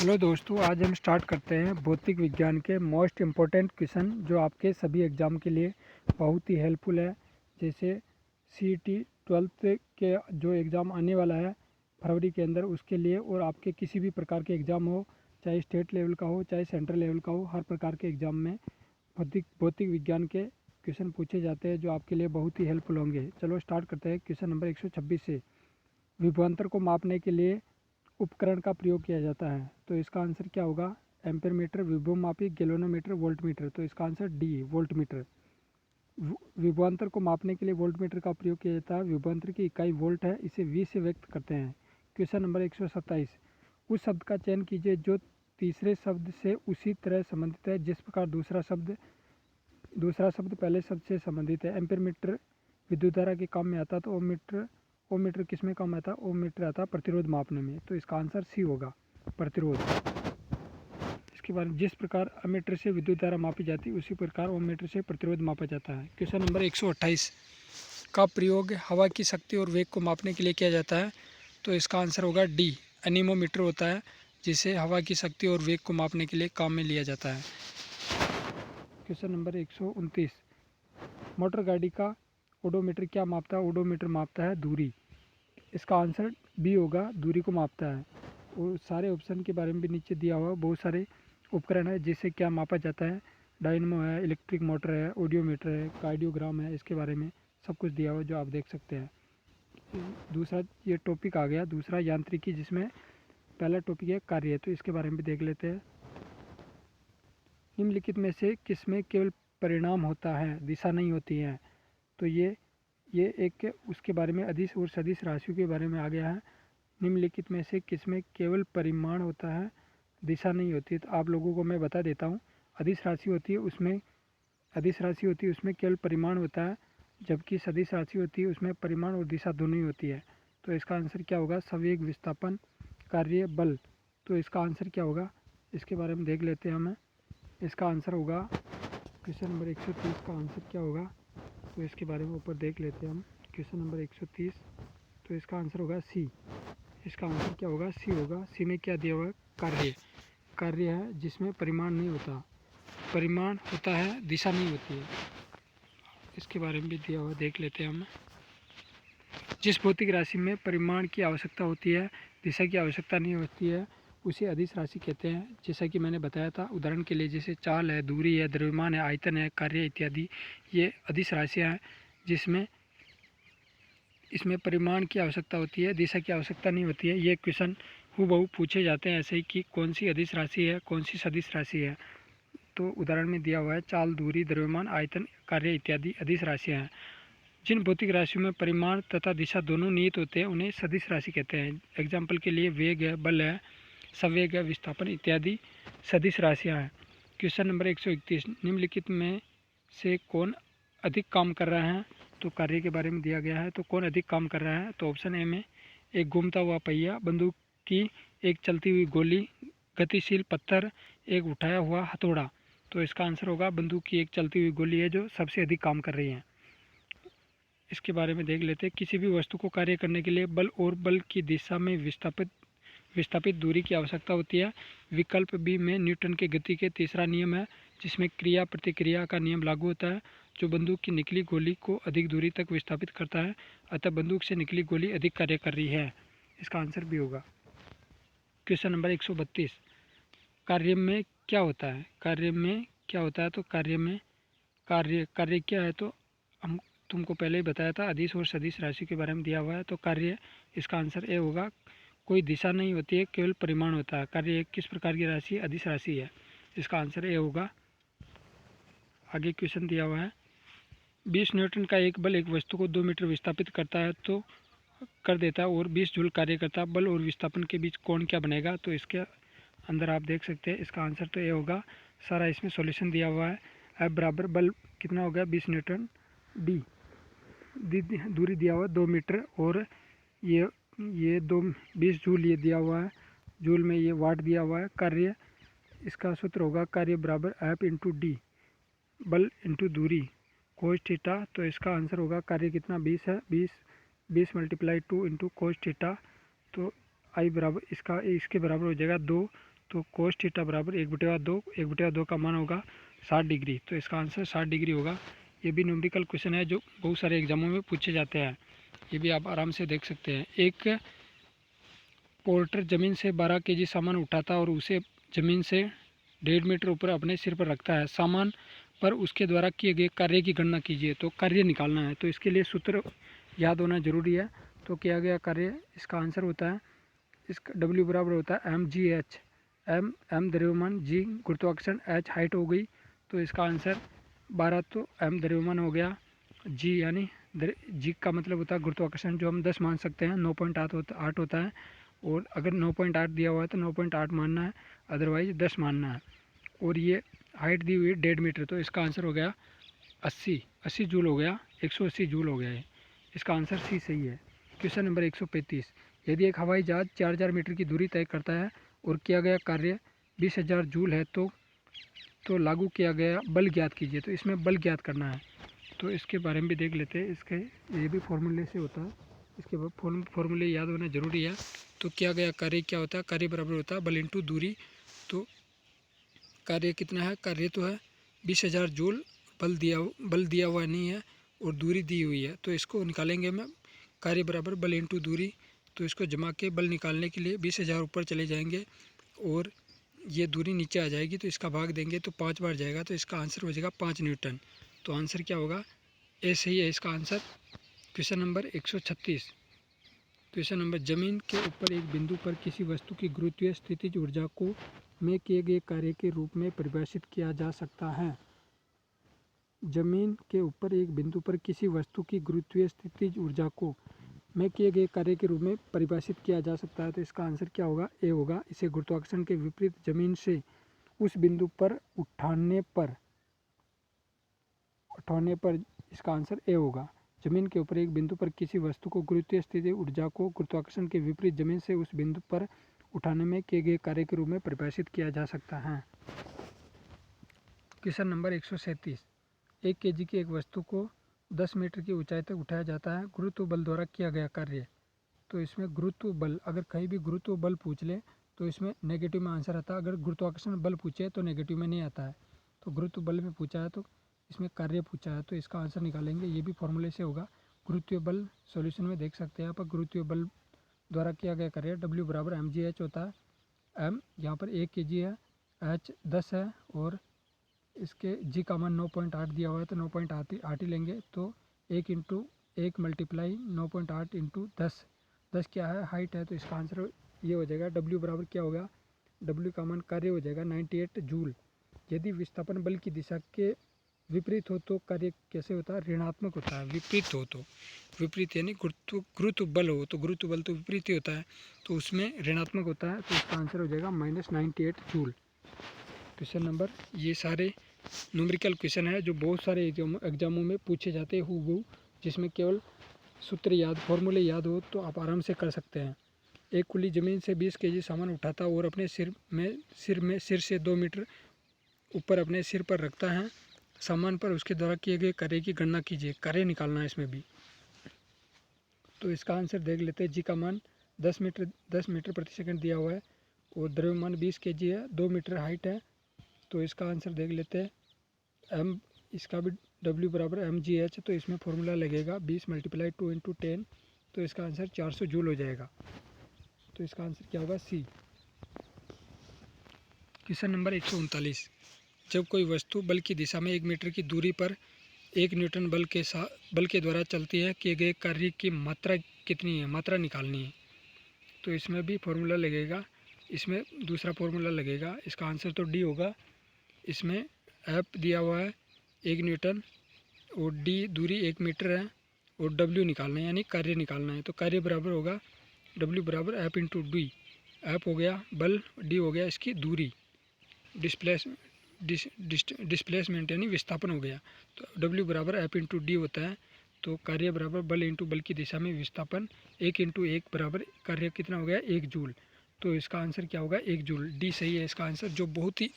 Hello दोस्तों, आज हम स्टार्ट करते हैं भौतिक विज्ञान के मोस्ट इम्पोर्टेंट क्वेश्चन जो आपके सभी एग्ज़ाम के लिए बहुत ही हेल्पफुल है। जैसे CET 12th के जो एग्ज़ाम आने वाला है फरवरी के अंदर, उसके लिए और आपके किसी भी प्रकार के एग्ज़ाम हो, चाहे स्टेट लेवल का हो चाहे सेंट्रल लेवल का हो, हर प्रकार के एग्ज़ाम में भौतिक विज्ञान के क्वेश्चन पूछे जाते हैं जो आपके लिए बहुत ही हेल्पफुल होंगे। चलो स्टार्ट करते हैं क्वेश्चन नंबर 126 से। विभवांतर को मापने के लिए उपकरण का प्रयोग किया जाता है, तो इसका आंसर क्या होगा? एम्पीयर मीटर, विभवमापी, गैल्वेनोमीटर, वोल्टमीटर। तो इसका आंसर डी, वोल्टमीटर। विभवांतर को मापने के लिए वोल्टमीटर का प्रयोग किया जाता है। विभवांतर की इकाई वोल्ट है, इसे वी से व्यक्त करते हैं। Question number 127। उस शब्द का चयन कीजिए जो तीसरे शब्द से उसी तरह संबंधित है जिस प्रकार दूसरा शब्द पहले शब्द से संबंधित है। एम्पीयर मीटर विद्युत धारा के काम में आता है, तो ओम मीटर किस में काम आता है? ओम मीटर आता है प्रतिरोध मापने में। तो इसका आंसर सी होगा, प्रतिरोध। इसके बारे में जिस प्रकार अमीटर से विद्युत धारा मापी जाती है उसी प्रकार ओम मीटर से प्रतिरोध मापा जाता है। क्वेश्चन नंबर 128 का प्रयोग हवा की शक्ति और वेग को मापने के लिए किया जाता है, तो इसका आंसर होगा डी, एनीमोमीटर होता है जिसे हवा की शक्ति और वेग को मापने के लिए काम में लिया जाता है। Question number 129। मोटर गाड़ी का ओडोमीटर क्या मापता है? ओडोमीटर मापता है दूरी। इसका आंसर बी होगा, दूरी को मापता है। और सारे ऑप्शन के बारे में भी नीचे दिया हुआ बहुत सारे उपकरण है जिससे क्या मापा जाता है। डायनमो है, इलेक्ट्रिक मोटर है, ऑडियोमीटर है, कार्डियोग्राम है, इसके बारे में सब कुछ दिया हुआ जो आप देख सकते हैं। दूसरा ये टॉपिक आ गया, दूसरा यांत्रिकी, जिसमें पहला टॉपिक है कार्य, तो इसके बारे में भी देख लेते हैं। निम्नलिखित में से किसमें केवल परिणाम होता है, दिशा नहीं होती है? तो ये एक उसके बारे में अदिश और सदिश राशियों के बारे में आ गया है। निम्नलिखित में से किसमें केवल परिमाण होता है, दिशा नहीं होती है? तो आप लोगों को मैं बता देता हूँ। अदिश राशि होती है उसमें केवल परिमाण होता है, जबकि सदिश राशि होती है उसमें परिमाण और दिशा दोनों ही होती है। तो इसका आंसर क्या होगा? संवेग, विस्थापन, कार्य, बल। तो इसका आंसर क्या होगा, इसके बारे में देख लेते हैं हमें। इसका आंसर होगा क्वेश्चन नंबर 130 का आंसर क्या होगा, तो इसके बारे में ऊपर देख लेते हैं हम। क्वेश्चन नंबर 130, तो इसका आंसर होगा सी। इसका आंसर क्या होगा? सी होगा। सी में क्या दिया हुआ है? कार्य है जिसमें परिमाण नहीं होता, परिमाण होता है, दिशा नहीं होती है। इसके बारे में भी दिया हुआ देख लेते हैं हम। जिस भौतिक राशि में परिमाण की आवश्यकता होती है, दिशा की आवश्यकता नहीं होती है, उसे अदिश राशि कहते हैं। जैसा कि मैंने बताया था, उदाहरण के लिए जैसे चाल है, दूरी है, द्रव्यमान है, आयतन है, कार्य इत्यादि, ये अदिश राशियाँ हैं जिसमें इसमें परिमाण की आवश्यकता होती है, दिशा की आवश्यकता नहीं होती है। ये क्वेश्चन हूबहू पूछे जाते हैं ऐसे ही कि कौन सी अदिश राशि है, कौन सी सदिश राशि है। तो उदाहरण में दिया हुआ है चाल, दूरी, द्रव्यमान, आयतन, कार्य इत्यादि अदिश राशियाँ हैं। जिन भौतिक राशियों में परिमाण तथा दिशा दोनों नियत होते हैं उन्हें सदिश राशि कहते हैं। एग्जाम्पल के लिए वेग है, बल है, संवेग है, विस्थापन इत्यादि सदिश राशियाँ हैं। Question number 131। निम्नलिखित में से कौन अधिक काम कर रहा है? तो कार्य के बारे में दिया गया है, तो कौन अधिक काम कर रहा है? तो ऑप्शन ए में एक घूमता हुआ पहिया, बंदूक की एक चलती हुई गोली, गतिशील पत्थर, एक उठाया हुआ हथौड़ा। तो इसका आंसर होगा बंदूक की एक चलती हुई गोली है जो सबसे अधिक काम कर रही है। इसके बारे में देख लेते हैं। किसी भी वस्तु को कार्य करने के लिए बल और बल की दिशा में विस्थापित दूरी की आवश्यकता होती है। विकल्प बी में न्यूटन के गति के तीसरा नियम है जिसमें क्रिया प्रतिक्रिया का नियम लागू होता है, जो बंदूक की निकली गोली को अधिक दूरी तक विस्थापित करता है, अतः बंदूक से निकली गोली अधिक कार्य कर रही है। इसका आंसर बी होगा। Question number 132। कार्य में क्या होता है? कार्य में क्या होता है? तो कार्य क्या है? तो हम तुमको पहले ही बताया था, अदिश और सदिश राशि के बारे में दिया हुआ है। तो कार्य, इसका आंसर ए होगा। कोई दिशा नहीं होती है, केवल परिमाण होता है। कार्य एक किस प्रकार की राशि? अदिश राशि है। इसका आंसर ए होगा। आगे क्वेश्चन दिया हुआ है, 20 न्यूटन का एक बल एक वस्तु को 2 मीटर विस्थापित करता है तो कर देता है और 20 जूल कार्य करता है। बल और विस्थापन के बीच कोण क्या बनेगा? तो इसके अंदर आप देख सकते हैं, इसका आंसर तो ए होगा। सारा इसमें सॉल्यूशन दिया हुआ है। F बराबर बल कितना हो गया? 20 न्यूटन। डी दूरी दिया हुआ है 2 मीटर, और ये 20 जूल ये दिया हुआ है, जूल में ये वाट दिया हुआ है। कार्य, इसका सूत्र होगा कार्य बराबर F इंटू डी, बल इंटू दूरी, कोस थीटा। तो इसका आंसर होगा कार्य कितना? 20 है, 20 मल्टीप्लाई 2 इंटू कोस थीटा। तो आई बराबर इसके बराबर हो जाएगा 2। तो कोस थीटा बराबर 1/2, 1/2 का मान होगा 60 डिग्री। तो इसका आंसर 60 डिग्री होगा। ये भी न्यूमेरिकल क्वेश्चन है जो बहुत सारे एग्जामों में पूछे जाते हैं, ये भी आप आराम से देख सकते हैं। एक पोर्टर ज़मीन से 12 केजी सामान उठाता और उसे ज़मीन से 1.5 मीटर ऊपर अपने सिर पर रखता है। सामान पर उसके द्वारा किए गए कार्य की गणना कीजिए। तो कार्य निकालना है, तो इसके लिए सूत्र याद होना जरूरी है। तो किया गया कार्य, इसका आंसर होता है, इसका W बराबर होता है mgh। m द्रव्यमान, g गुरुत्वाकर्षण, h हाइट हो गई। तो इसका आंसर 12, तो m द्रव्यमान हो गया, g यानी g का मतलब होता है गुरुत्वाकर्षण, जो हम 10 मान सकते हैं, 9.8 होता है। और अगर 9.8 दिया हुआ है तो 9.8 मानना है, अदरवाइज 10 मानना है। और ये हाइट दी हुई है 1.5 मीटर। तो इसका आंसर हो गया 80 जूल हो गया, 180 जूल हो गया है। इसका आंसर सी सही है। क्वेश्चन नंबर 135, यदि एक हवाई जहाज 4000 मीटर की दूरी तय करता है और किया गया कार्य 20,000 जूल है तो लागू किया गया बल ज्ञात कीजिए। तो इसमें बल ज्ञात करना है, तो इसके बारे में भी देख लेते हैं। इसके ये भी फॉर्मूले से होता है, इसके फॉर्मूले याद होना जरूरी है। तो किया गया कार्य क्या होता है, कार्य बराबर होता है बल इंटू दूरी। तो कार्य कितना है, कार्य तो है 20,000 जूल, बल दिया हुआ नहीं है और दूरी दी हुई है। तो इसको निकालेंगे मैं, कार्य बराबर बल इंटू दूरी। तो इसको जमा के बल निकालने के लिए 20,000 ऊपर चले जाएंगे और ये दूरी नीचे आ जाएगी। तो इसका भाग देंगे तो 5 बार जाएगा। तो इसका आंसर हो जाएगा 5 न्यूटन। तो आंसर क्या होगा, ए सही है इसका answer. Question number 136, question number, जमीन के ऊपर एक बिंदु पर किसी वस्तु की गुरुत्वीय स्थितिज ऊर्जा को में किए गए कार्य के रूप में परिभाषित किया जा सकता है। जमीन के ऊपर एक बिंदु पर किसी वस्तु की गुरुत्वीय स्थितिज ऊर्जा को में किए गए कार्य के रूप में परिभाषित किया जा सकता है। तो इसका आंसर क्या होगा, ए होगा। इसे गुरुत्वाकर्षण के विपरीत जमीन से उस बिंदु पर उठाने पर इसका आंसर ए होगा। जमीन के ऊपर एक बिंदु पर किसी वस्तु को गुरुत्वीय स्थिति ऊर्जा को गुरुत्वाकर्षण के विपरीत जमीन से उस बिंदु पर उठाने में किए गए कार्य के रूप में परिभाषित किया जा सकता है। क्वेश्चन नंबर 137, 1 केजी की एक वस्तु को 10 मीटर की ऊंचाई तक उठाया जाता है गुरुत्व बल द्वारा किया गया कार्य। तो इसमें गुरुत्व बल, अगर कहीं भी गुरुत्व बल पूछ ले तो इसमें नेगेटिव में आंसर आता है। अगर गुरुत्वाकर्षण बल पूछे तो नेगेटिव में नहीं आता है। तो गुरुत्व बल में पूछा है तो इसमें कार्य पूछा है, तो इसका आंसर निकालेंगे। ये भी फॉर्मूले से होगा। गुरुत्वीय बल सॉल्यूशन में देख सकते हैं यहाँ पर, गुरुत्वीय बल द्वारा किया गया कार्य W बराबर mgh होता है। m यहाँ पर 1 kg है, h 10 है और इसके g का मान 9.8 दिया हुआ है। तो 9.8 ही लेंगे। तो 1 इंटू 1 मल्टीप्लाई 9.8 इंटू 10 क्या है, हाइट है। तो इसका आंसर ये हो जाएगा, W बराबर क्या होगा, W का मान कार्य हो जाएगा 98 जूल। यदि विस्थापन बल की दिशा के विपरीत हो तो कार्य कैसे होता है, ऋणात्मक होता है। विपरीत हो तो, विपरीत यानी गुरुत्व बल हो तो गुरुत्व बल तो विपरीत ही होता है, तो उसमें ऋणात्मक होता है। तो इसका आंसर हो जाएगा -98 जूल। क्वेश्चन नंबर, ये सारे न्यूमेरिकल क्वेश्चन है जो बहुत सारे एग्जामों में पूछे जाते हैं हूबहू, जिसमें केवल सूत्र याद, फॉर्मूले याद हो तो आप आराम से कर सकते हैं। एक कुली ज़मीन से 20 केजी सामान उठाता और अपने सिर से 2 मीटर ऊपर अपने सिर पर रखता है। सामान पर उसके द्वारा किए गए कार्य की गणना कीजिए। कार्य निकालना है इसमें भी। तो इसका आंसर देख लेते हैं। जी का मान 10 मीटर प्रति सेकंड दिया हुआ है और द्रव्यमान 20 केजी है, 2 मीटर हाइट है। तो इसका आंसर देख लेते हैं। एम, इसका भी W बराबर mgh। तो इसमें फॉर्मूला लगेगा 20 × 2 × 10। तो इसका आंसर 400 जूल हो जाएगा। तो इसका आंसर क्या होगा, सी। क्वेश्चन नंबर 139, जब कोई वस्तु बल की दिशा में 1 मीटर की दूरी पर 1 न्यूटन बल के द्वारा चलती है, किए गए कार्य की मात्रा कितनी है, मात्रा निकालनी है। तो इसमें भी फॉर्मूला लगेगा, इसमें दूसरा फॉर्मूला लगेगा। इसका आंसर तो डी होगा। इसमें F दिया हुआ है 1 न्यूटन और D दूरी 1 मीटर है और W निकालना है, यानी कार्य निकालना है। तो कार्य बराबर होगा W बराबर F इंटू D। F हो गया बल, D हो गया इसकी दूरी, डिस्प्लेसमेंट यानी विस्थापन हो गया। तो W बराबर F इंटू D होता है। तो कार्य बराबर बल इंटू बल की दिशा में विस्थापन, 1 इंटू 1 बराबर कार्य कितना हो गया, 1 जूल। तो इसका आंसर क्या होगा, 1 जूल। डी सही है इसका आंसर। जो बहुत ही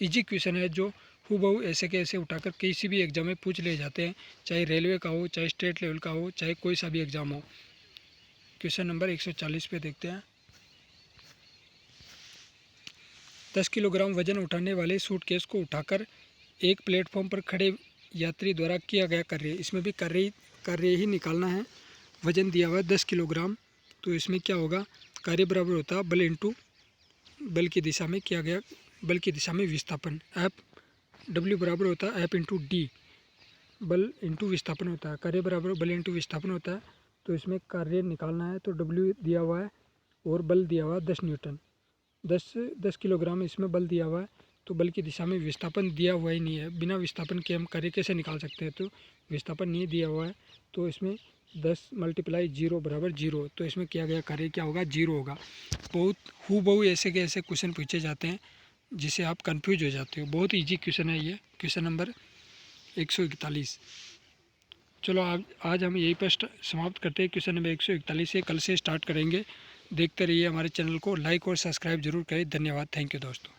इजी क्वेश्चन है, जो हूबहू ऐसे के ऐसे उठाकर किसी भी एग्जाम में पूछ ले जाते हैं, चाहे रेलवे का हो, चाहे स्टेट लेवल का हो, चाहे कोई सा भी एग्जाम हो। क्वेश्चन नंबर 140 पे देखते हैं। 10 किलोग्राम वजन उठाने वाले सूटकेस को उठाकर एक प्लेटफॉर्म पर खड़े यात्री द्वारा किया गया कार्य। इसमें भी कार्य ही निकालना है। वजन दिया हुआ है 10 किलोग्राम, तो इसमें क्या होगा, कार्य बराबर होता है बल इंटू बल की दिशा में किया गया, बल की दिशा में विस्थापन। एफ डब्ल्यू बराबर होता है एफ इंटू डी, बल इंटू विस्थापन होता है। कार्य बराबर बल इंटू विस्थापन होता है, तो इसमें कार्य निकालना है। तो डब्ल्यू दिया हुआ है और बल दिया हुआ है 10 न्यूटन। 10 किलोग्राम इसमें बल दिया हुआ है, तो बल की दिशा में विस्थापन दिया हुआ ही नहीं है। बिना विस्थापन के हम कार्य कैसे निकाल सकते हैं, तो विस्थापन नहीं दिया हुआ है, तो इसमें 10 × 0 बराबर 0। तो इसमें किया गया कार्य क्या होगा, 0 होगा। बहुत हूबहू ऐसे के ऐसे क्वेश्चन पूछे जाते हैं जिसे आप कंफ्यूज हो जाते हो। बहुत ईजी क्वेश्चन है ये, क्वेश्चन नंबर 141। चलो आज हम यही पर समाप्त करते हैं। क्वेश्चन नंबर 141 से कल से स्टार्ट करेंगे। देखते रहिए हमारे चैनल को, लाइक और सब्सक्राइब जरूर करें। धन्यवाद, थैंक यू दोस्तों।